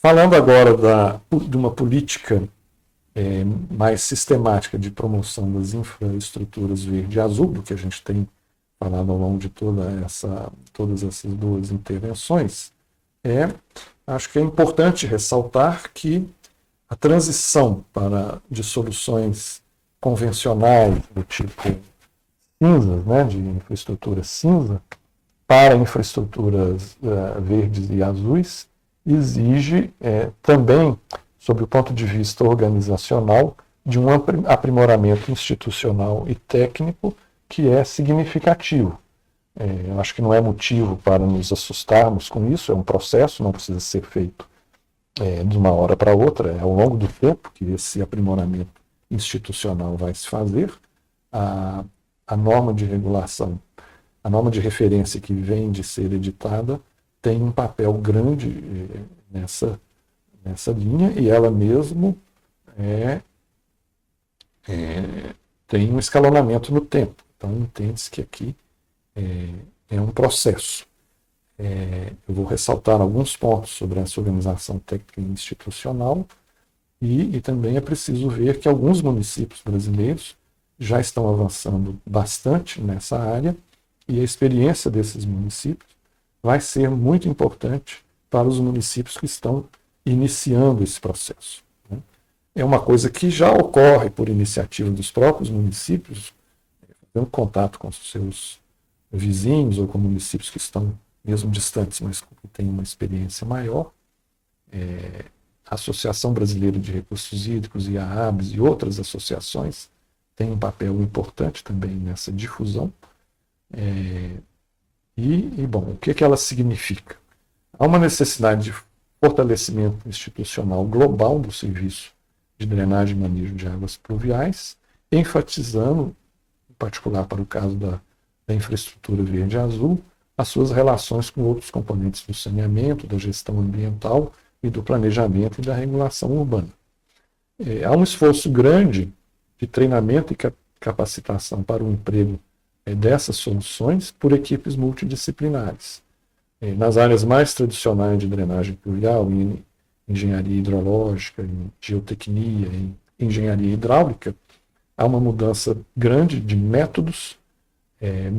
Falando agora de uma política mais sistemática de promoção das infraestruturas verde e azul, do que a gente tem falado ao longo de todas essas duas intervenções, acho que é importante ressaltar que a transição de soluções convencionais do tipo cinzas, né, de infraestrutura cinza, para infraestruturas verdes e azuis, exige também, sob o ponto de vista organizacional, de um aprimoramento institucional e técnico que é significativo. Eu acho que não é motivo para nos assustarmos com isso, é um processo, não precisa ser feito de uma hora para outra, é ao longo do tempo que esse aprimoramento institucional vai se fazer. A norma de regulação, a norma de referência que vem de ser editada tem um papel grande nessa linha, e ela mesmo tem um escalonamento no tempo. Então, entende-se que aqui é um processo. Eu vou ressaltar alguns pontos sobre essa organização técnica e institucional, e também é preciso ver que alguns municípios brasileiros já estão avançando bastante nessa área, e a experiência desses municípios vai ser muito importante para os municípios que estão iniciando esse processo. É uma coisa que já ocorre por iniciativa dos próprios municípios, fazendo contato com os seus vizinhos ou com municípios que estão mesmo distantes, mas que têm uma experiência maior. A Associação Brasileira de Recursos Hídricos e a ABS e outras associações têm um papel importante também nessa difusão. Bom, o que ela significa? Há uma necessidade de fortalecimento institucional global do serviço de drenagem e manejo de águas pluviais, enfatizando, em particular para o caso da infraestrutura verde e azul, as suas relações com outros componentes do saneamento, da gestão ambiental e do planejamento e da regulação urbana. Há um esforço grande de treinamento e capacitação para o emprego dessas soluções por equipes multidisciplinares. Nas áreas mais tradicionais de drenagem pluvial, em engenharia hidrológica, em geotecnia, em engenharia hidráulica, há uma mudança grande de métodos,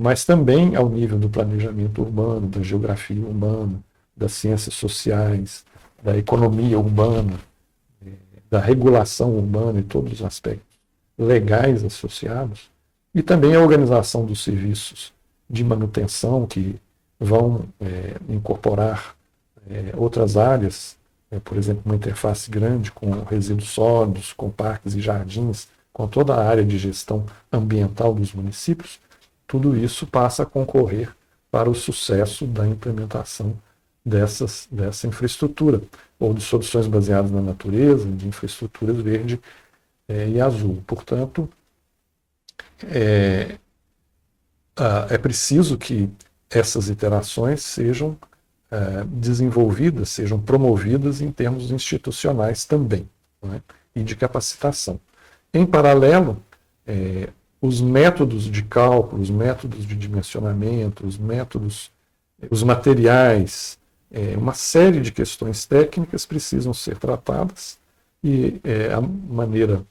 mas também ao nível do planejamento urbano, da geografia urbana, das ciências sociais, da economia urbana, da regulação urbana e todos os aspectos legais associados, e também a organização dos serviços de manutenção que vão incorporar outras áreas, por exemplo, uma interface grande com resíduos sólidos, com parques e jardins, com toda a área de gestão ambiental dos municípios. Tudo isso passa a concorrer para o sucesso da implementação dessa infraestrutura, ou de soluções baseadas na natureza, de infraestruturas verde e azul. Portanto, é preciso que essas iterações sejam desenvolvidas, sejam promovidas em termos institucionais também, né, e de capacitação. Em paralelo, os métodos de cálculo, os métodos de dimensionamento, os materiais, uma série de questões técnicas precisam ser tratadas, e a maneira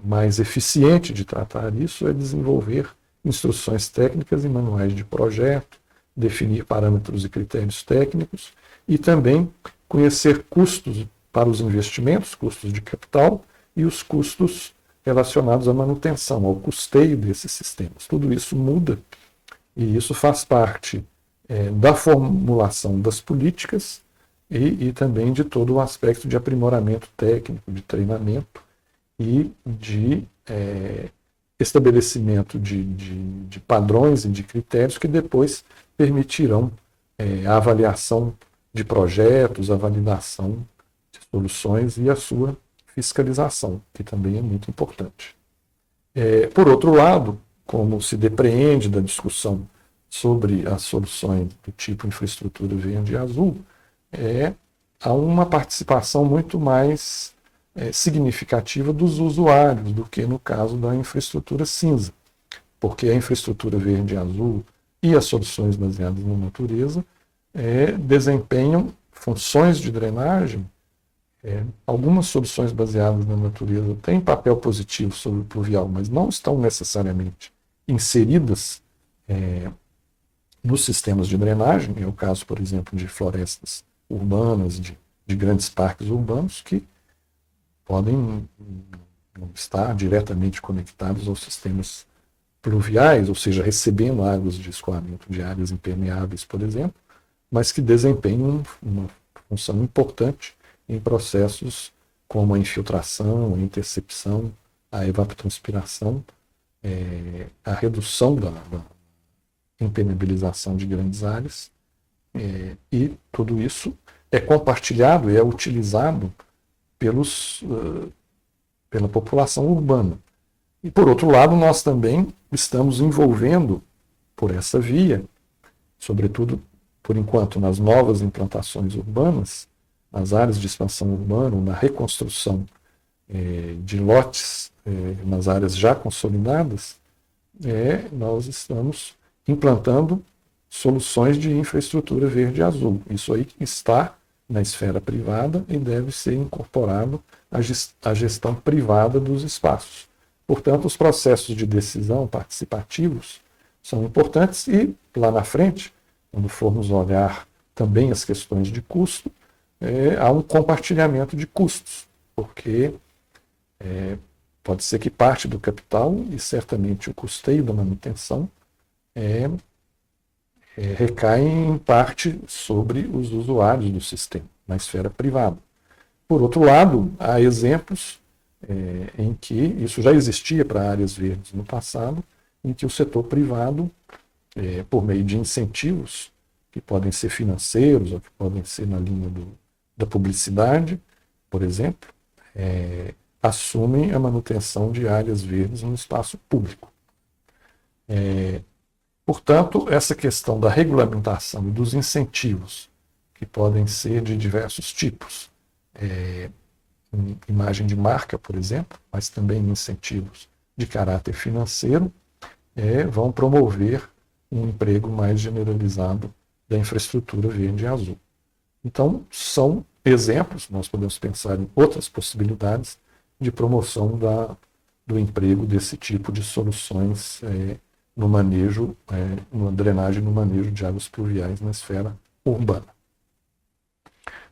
mais eficiente de tratar isso é desenvolver instruções técnicas e manuais de projeto, definir parâmetros e critérios técnicos, e também conhecer custos para os investimentos, custos de capital, e os custos relacionados à manutenção, ao custeio desses sistemas. Tudo isso muda, e isso faz parte da formulação das políticas e também de todo o aspecto de aprimoramento técnico, de treinamento e de estabelecimento de padrões e de critérios que depois permitirão a avaliação de projetos, a validação de soluções e a sua fiscalização, que também é muito importante. Por outro lado, como se depreende da discussão sobre as soluções do tipo infraestrutura verde e azul, há uma participação muito mais significativa dos usuários do que no caso da infraestrutura cinza, porque a infraestrutura verde e azul e as soluções baseadas na natureza desempenham funções de drenagem, algumas soluções baseadas na natureza têm papel positivo sobre o pluvial, mas não estão necessariamente inseridas nos sistemas de drenagem. É o caso, por exemplo, de florestas urbanas, de grandes parques urbanos, que podem não estar diretamente conectados aos sistemas pluviais, ou seja, recebendo águas de escoamento de áreas impermeáveis, por exemplo, mas que desempenham uma função importante em processos como a infiltração, a intercepção, a evapotranspiração, a redução da impermeabilização de grandes áreas, e tudo isso é compartilhado e é utilizado pela população urbana. E, por outro lado, nós também estamos envolvendo, por essa via, sobretudo, por enquanto, nas novas implantações urbanas, nas áreas de expansão urbana, na reconstrução de lotes nas áreas já consolidadas, nós estamos implantando soluções de infraestrutura verde e azul. Isso aí está na esfera privada e deve ser incorporado à gestão privada dos espaços. Portanto, os processos de decisão participativos são importantes e, lá na frente, quando formos olhar também as questões de custo, há um compartilhamento de custos, porque pode ser que parte do capital e certamente o custeio da manutenção recai em parte sobre os usuários do sistema, na esfera privada. Por outro lado, há exemplos em que isso já existia para áreas verdes no passado, em que o setor privado, por meio de incentivos, que podem ser financeiros ou que podem ser na linha da publicidade, por exemplo, assumem a manutenção de áreas verdes no espaço público. Portanto, essa questão da regulamentação e dos incentivos, que podem ser de diversos tipos, imagem de marca, por exemplo, mas também incentivos de caráter financeiro, vão promover um emprego mais generalizado da infraestrutura verde e azul. Então, são exemplos, nós podemos pensar em outras possibilidades de promoção do emprego desse tipo de soluções no manejo, na drenagem e no manejo de águas pluviais na esfera urbana.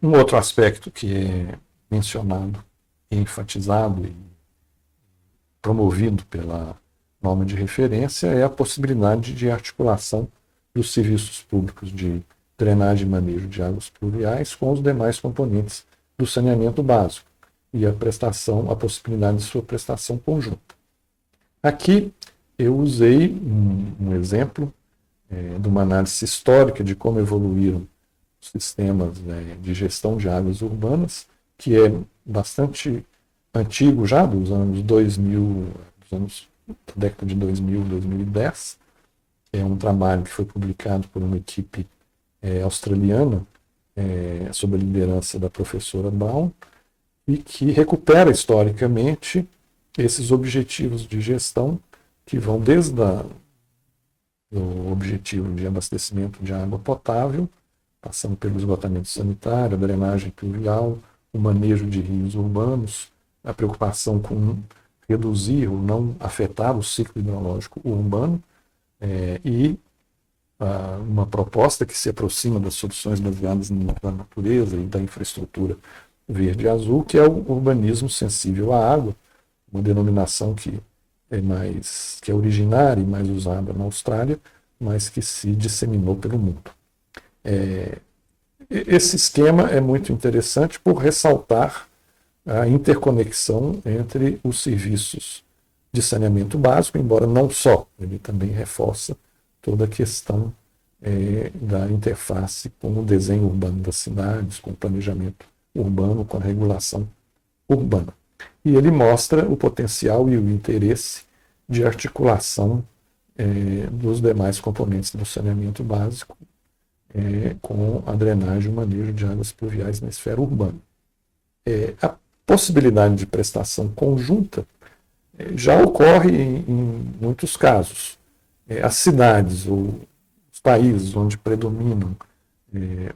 Um outro aspecto que é mencionado, enfatizado e promovido pela norma de referência é a possibilidade de articulação dos serviços públicos de drenagem e manejo de águas pluviais com os demais componentes do saneamento básico e a possibilidade de sua prestação conjunta. Aqui eu usei um exemplo de uma análise histórica de como evoluíram os sistemas de gestão de águas urbanas, que é bastante antigo já, dos anos 2000, da década de 2000, 2010. É um trabalho que foi publicado por uma equipe australiana, sob a liderança da professora Brown, e que recupera historicamente esses objetivos de gestão que vão desde o objetivo de abastecimento de água potável, passando pelo esgotamento sanitário, a drenagem pluvial, o manejo de rios urbanos, a preocupação com reduzir ou não afetar o ciclo hidrológico urbano, e uma proposta que se aproxima das soluções baseadas na natureza e da infraestrutura verde e azul, que é o urbanismo sensível à água, uma denominação que é originária e mais usada na Austrália, mas que se disseminou pelo mundo. Esse esquema é muito interessante por ressaltar a interconexão entre os serviços de saneamento básico, embora não só, ele também reforça toda a questão da interface com o desenho urbano das cidades, com o planejamento urbano, com a regulação urbana. E ele mostra o potencial e o interesse de articulação dos demais componentes do saneamento básico com a drenagem e o manejo de águas pluviais na esfera urbana. A possibilidade de prestação conjunta já ocorre em muitos casos. As cidades ou os países onde predominam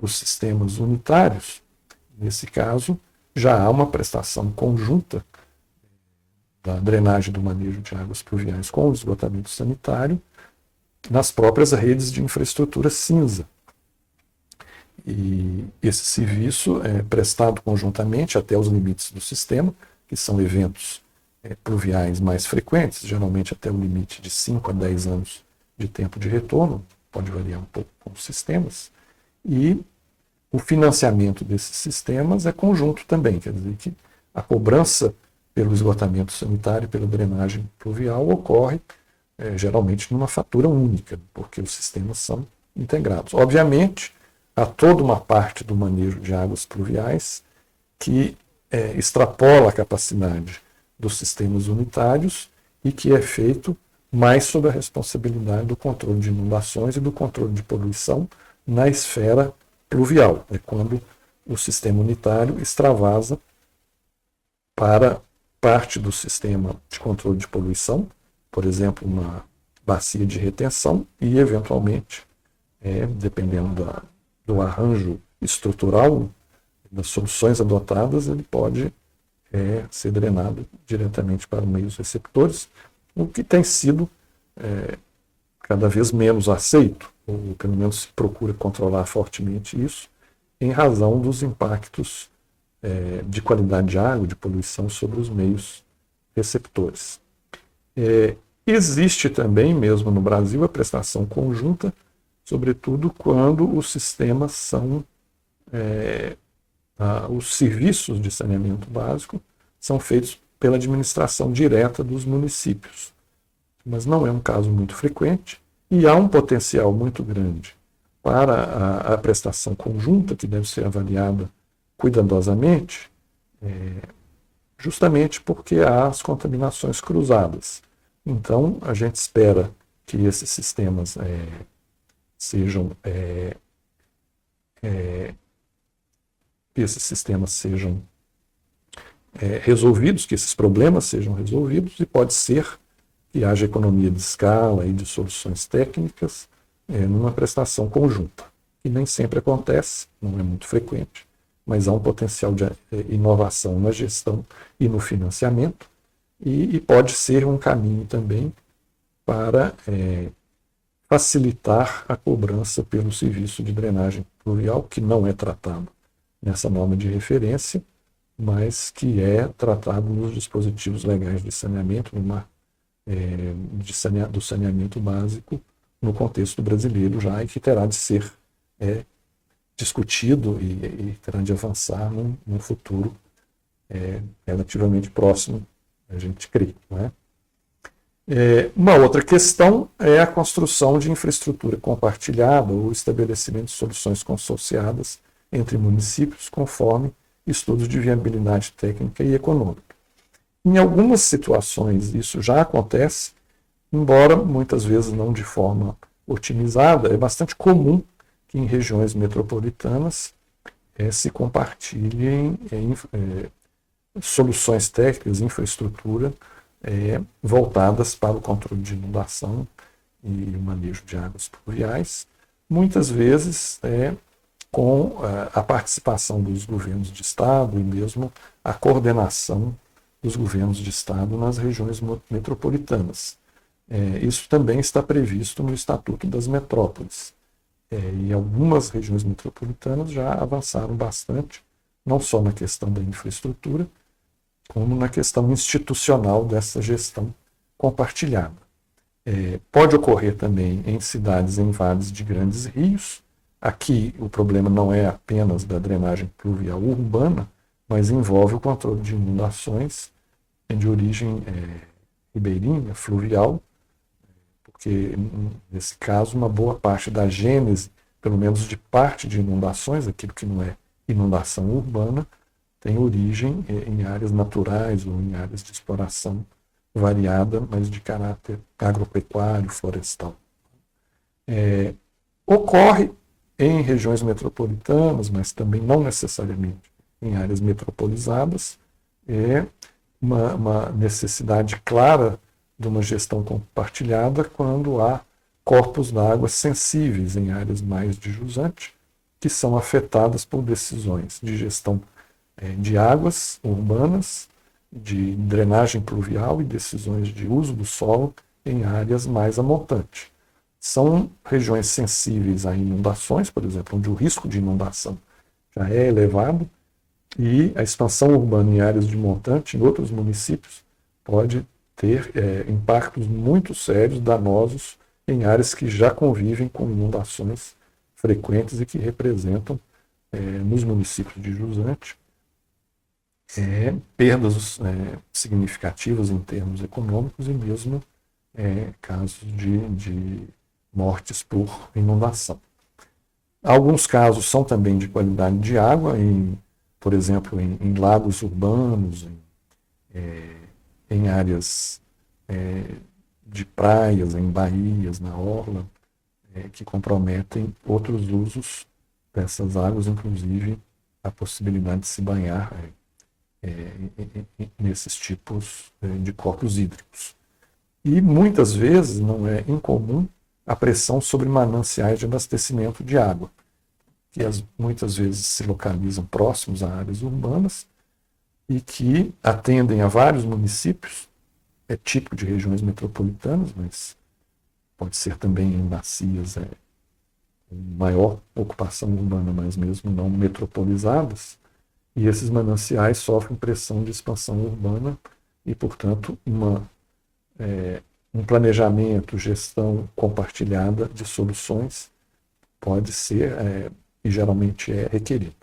os sistemas unitários, nesse caso, já há uma prestação conjunta da drenagem do manejo de águas pluviais com o esgotamento sanitário nas próprias redes de infraestrutura cinza. E esse serviço é prestado conjuntamente até os limites do sistema, que são eventos pluviais mais frequentes, geralmente até o limite de 5 a 10 anos de tempo de retorno, pode variar um pouco com os sistemas, e o financiamento desses sistemas é conjunto também, quer dizer que a cobrança pelo esgotamento sanitário, pela drenagem pluvial, ocorre geralmente numa fatura única, porque os sistemas são integrados. Obviamente, há toda uma parte do manejo de águas pluviais que extrapola a capacidade dos sistemas unitários e que é feito mais sob a responsabilidade do controle de inundações e do controle de poluição na esfera pluvial. É quando o sistema unitário extravasa para parte do sistema de controle de poluição, por exemplo, uma bacia de retenção e, eventualmente, dependendo do arranjo estrutural, das soluções adotadas, ele pode ser drenado diretamente para meios receptores, o que tem sido cada vez menos aceito, ou pelo menos se procura controlar fortemente isso, em razão dos impactos de qualidade de água, de poluição sobre os meios receptores. Existe também, mesmo no Brasil, a prestação conjunta, sobretudo quando os sistemas são os serviços de saneamento básico são feitos pela administração direta dos municípios. Mas não é um caso muito frequente e há um potencial muito grande para a prestação conjunta, que deve ser avaliada cuidadosamente, justamente porque há as contaminações cruzadas. Então, a gente espera que esses sistemas sejam resolvidos, que esses problemas sejam resolvidos, e pode ser que haja economia de escala e de soluções técnicas numa prestação conjunta, que nem sempre acontece, não é muito frequente, mas há um potencial de inovação na gestão e no financiamento, e pode ser um caminho também para facilitar a cobrança pelo serviço de drenagem pluvial, que não é tratado nessa norma de referência, mas que é tratado nos dispositivos legais de saneamento, do saneamento básico no contexto brasileiro já, e que terá de ser discutido e terá de avançar num futuro relativamente próximo, a gente crê. Não é? Uma outra questão é a construção de infraestrutura compartilhada ou estabelecimento de soluções consorciadas entre municípios, conforme estudos de viabilidade técnica e econômica. Em algumas situações isso já acontece, embora muitas vezes não de forma otimizada. É bastante comum que em regiões metropolitanas se compartilhem soluções técnicas, infraestrutura voltadas para o controle de inundação e o manejo de águas pluviais, muitas vezes com a participação dos governos de Estado e mesmo a coordenação dos governos de Estado nas regiões metropolitanas. Isso também está previsto no Estatuto das Metrópoles. E algumas regiões metropolitanas já avançaram bastante, não só na questão da infraestrutura, como na questão institucional dessa gestão compartilhada. Pode ocorrer também em cidades em vales de grandes rios. Aqui o problema não é apenas da drenagem pluvial urbana, mas envolve o controle de inundações de origem ribeirinha, fluvial, porque nesse caso uma boa parte da gênese, pelo menos de parte de inundações, aquilo que não é inundação urbana, tem origem em áreas naturais ou em áreas de exploração variada, mas de caráter agropecuário, florestal. Ocorre em regiões metropolitanas, mas também não necessariamente em áreas metropolizadas, uma necessidade clara de uma gestão compartilhada quando há corpos d'água sensíveis em áreas mais de jusante, que são afetadas por decisões de gestão de águas urbanas, de drenagem pluvial e decisões de uso do solo em áreas mais a montante. São regiões sensíveis a inundações, por exemplo, onde o risco de inundação já é elevado, e a expansão urbana em áreas de montante, em outros municípios, pode ter impactos muito sérios, danosos, em áreas que já convivem com inundações frequentes e que representam, nos municípios de Jusante, perdas significativas em termos econômicos e mesmo casos de mortes por inundação. Alguns casos são também de qualidade de água, por exemplo, em lagos urbanos, em áreas de praias, em baías, na orla, que comprometem outros usos dessas águas, inclusive a possibilidade de se banhar nesses tipos de corpos hídricos. E muitas vezes não é incomum a pressão sobre mananciais de abastecimento de água, que muitas vezes se localizam próximos a áreas urbanas e que atendem a vários municípios. É típico de regiões metropolitanas, mas pode ser também em bacias com maior ocupação urbana, mas mesmo não metropolizadas. E esses mananciais sofrem pressão de expansão urbana e, portanto, um planejamento, gestão compartilhada de soluções pode ser e geralmente é requerido.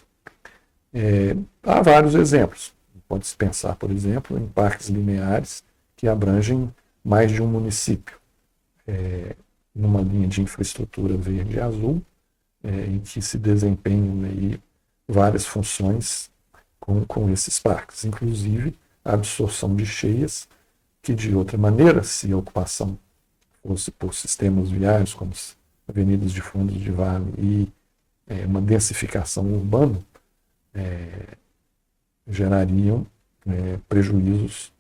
Há vários exemplos. Pode-se pensar, por exemplo, em parques lineares que abrangem mais de um município, numa linha de infraestrutura verde e azul, em que se desempenham aí várias funções com esses parques, inclusive a absorção de cheias, que de outra maneira, se a ocupação fosse por sistemas viários, como avenidas de fundos de vale e uma densificação urbana, gerariam prejuízos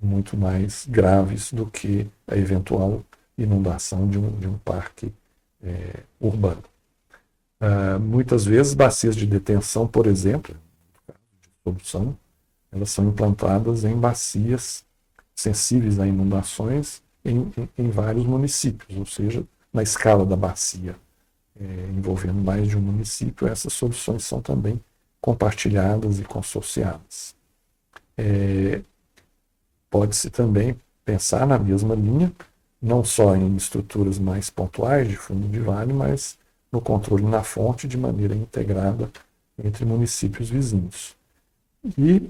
muito mais graves do que a eventual inundação de um parque urbano. Muitas vezes, bacias de detenção, por exemplo, de solução, elas são implantadas em bacias sensíveis a inundações em vários municípios, ou seja, na escala da bacia, envolvendo mais de um município, essas soluções são também compartilhadas e consorciadas. Pode-se também pensar na mesma linha, não só em estruturas mais pontuais de fundo de vale, mas no controle na fonte de maneira integrada entre municípios vizinhos. E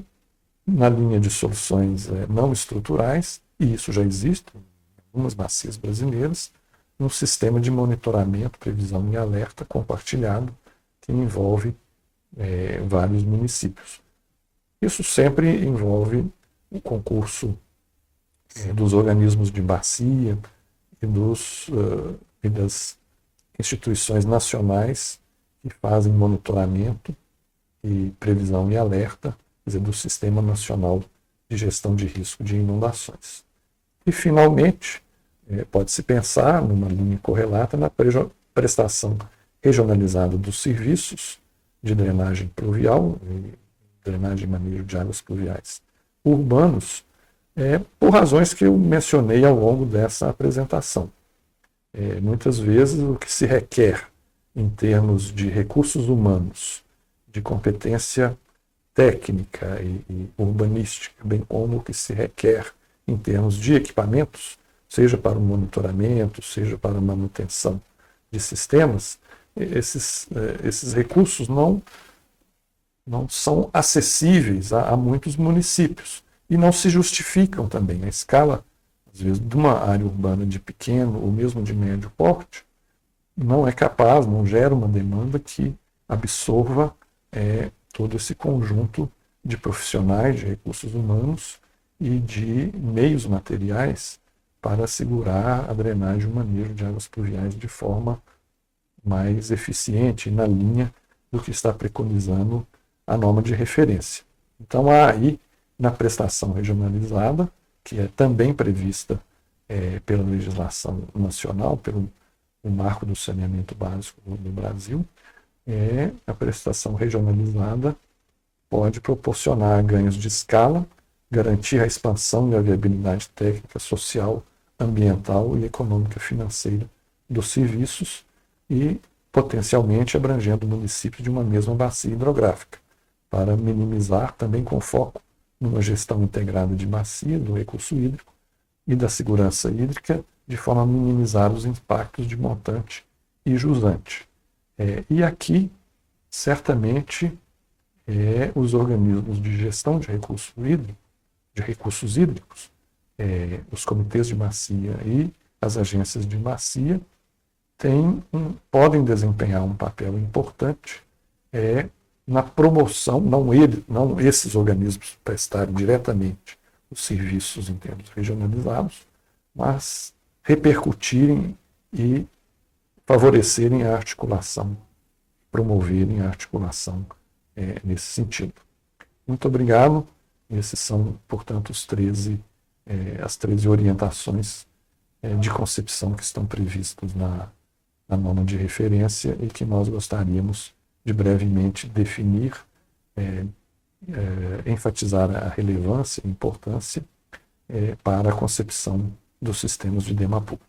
na linha de soluções não estruturais, e isso já existe em algumas bacias brasileiras, um sistema de monitoramento, previsão e alerta compartilhado que envolve vários municípios. Isso sempre envolve o concurso dos organismos de bacia e das instituições nacionais que fazem monitoramento e previsão e alerta, quer dizer, do Sistema Nacional de Gestão de Risco de Inundações. E, finalmente, pode-se pensar numa linha correlata na prestação regionalizada dos serviços de drenagem pluvial e drenagem e manejo de águas pluviais urbanos, por razões que eu mencionei ao longo dessa apresentação. Muitas vezes o que se requer em termos de recursos humanos, de competência técnica e urbanística, bem como o que se requer em termos de equipamentos, seja para o monitoramento, seja para a manutenção de sistemas, esses recursos não são acessíveis a muitos municípios e não se justificam também. A escala, às vezes, de uma área urbana de pequeno ou mesmo de médio porte, não é capaz, não gera uma demanda que absorva todo esse conjunto de profissionais, de recursos humanos e de meios materiais para assegurar a drenagem e o manejo de águas pluviais de forma mais eficiente, na linha do que está preconizando a norma de referência. Então, há aí, na prestação regionalizada, que é também prevista pela legislação nacional, pelo Marco do Saneamento Básico do Brasil, a prestação regionalizada pode proporcionar ganhos de escala, garantir a expansão e a viabilidade técnica, social, ambiental e econômica financeira dos serviços e potencialmente abrangendo municípios de uma mesma bacia hidrográfica, para minimizar também com foco numa gestão integrada de bacia, do recurso hídrico e da segurança hídrica, de forma a minimizar os impactos de montante e jusante. E aqui, certamente, os organismos de gestão de recursos hídricos, os comitês de bacia e as agências de bacia, podem desempenhar um papel importante na promoção, não esses organismos prestarem diretamente os serviços em termos regionalizados, mas repercutirem e favorecerem a articulação, promoverem a articulação nesse sentido. Muito obrigado. Esses são, portanto, as 13 orientações de concepção que estão previstas na norma de referência e que nós gostaríamos de brevemente definir, enfatizar a relevância e importância para a concepção dos sistemas de DEMAPU.